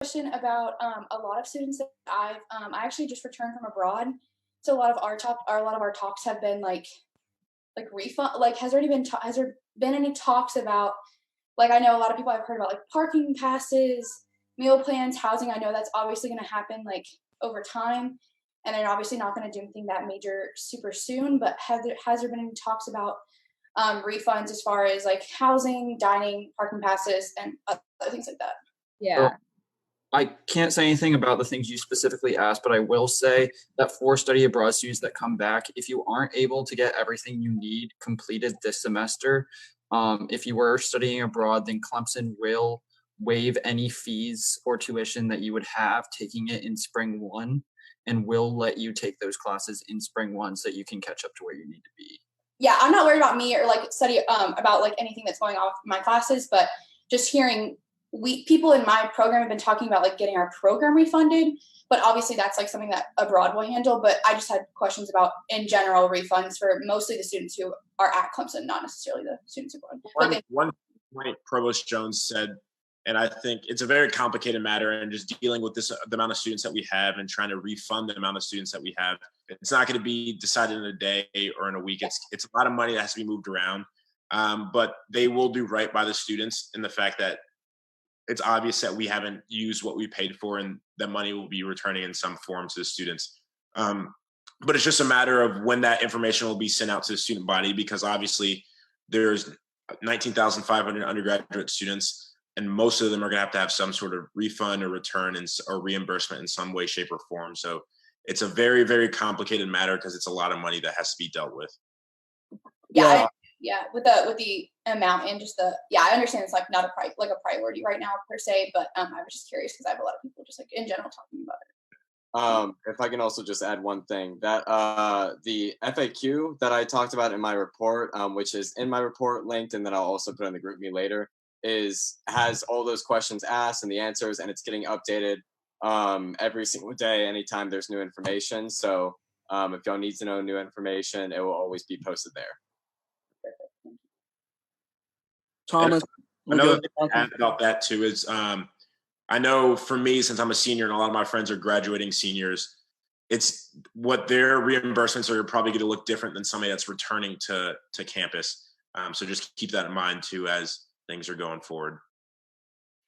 Question about a lot of students that I actually just returned from abroad, so a lot of our talks have been like refund. Like, has there been any talks about, like, I know a lot of people I've heard about like parking passes, meal plans, housing. I know that's obviously going to happen like over time, and they're obviously not going to do anything that major super soon. But has there been any talks about refunds as far as like housing, dining, parking passes, and other things like that? So Yeah. I can't say anything about the things you specifically asked, but I will say that for study abroad students that come back, if you aren't able to get everything you need completed this semester, if you were studying abroad, then Clemson will waive any fees or tuition that you would have taking it in spring one, and will let you take those classes in spring one so that you can catch up to where you need to be. Yeah, I'm not worried about me or like study about like anything that's going on with my classes, but just hearing people in my program have been talking about like getting our program refunded, but obviously that's like something that abroad will handle. But I just had questions about in general refunds for mostly the students who are at Clemson, not necessarily the students abroad. One point Provost Jones said, and I think it's a very complicated matter, and just dealing with the amount of students that we have and trying to refund the amount of students that we have, it's not going to be decided in a day or in a week. It's a lot of money that has to be moved around, but they will do right by the students in the fact that it's obvious that we haven't used what we paid for, and that money will be returning in some form to the students. But it's just a matter of when that information will be sent out to the student body, because obviously there's 19,500 undergraduate students, and most of them are going to have some sort of refund or return or reimbursement in some way, shape, or form. So it's a very, very complicated matter because it's a lot of money that has to be dealt with. Yeah, with the amount and just I understand it's like not a priority right now per se, but I was just curious because I have a lot of people just like in general talking about it. If I can also just add one thing, that the FAQ that I talked about in my report, which is in my report linked, and then I'll also put in the group me later, has all those questions asked and the answers, and it's getting updated every single day anytime there's new information. So if y'all need to know new information, it will always be posted there. Thomas, another thing to add about that too is I know for me, since I'm a senior and a lot of my friends are graduating seniors, it's what their reimbursements are probably going to look different than somebody that's returning to campus. So just keep that in mind too as things are going forward.